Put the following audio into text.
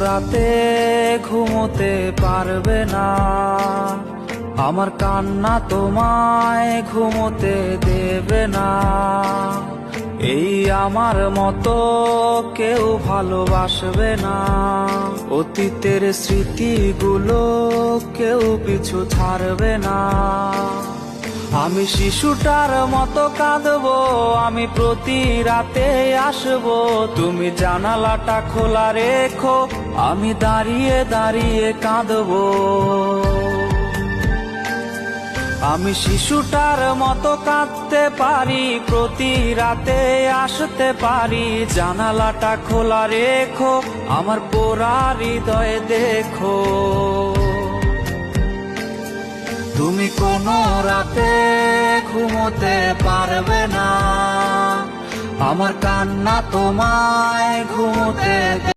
রাতে ঘুমোতে পারবে না, আমার কান্না তোমায় ঘুমোতে দেবে না। এই আমার মতো কেউ ভালোবাসবে না, অতীতের স্মৃতিগুলো কেউ পিছু ছাড়বে না। আমি শিশুটার মতো কাঁদবো, আমি প্রতি রাতে আসবো, তুমি জানালাটা খোলা রেখো, আমি দাঁড়িয়ে দাঁড়িয়ে কাঁদবো। আমি শিশুটার মতো কাঁদতে পারি, প্রতি রাতে আসতে পারি, জানালাটা খোলা রেখো, আমার পোড়া হৃদয় দেখো। তুমি কোনো রাতে ঘুমোতে পারবে না, আমার কান্না তোমায় ঘুমোতে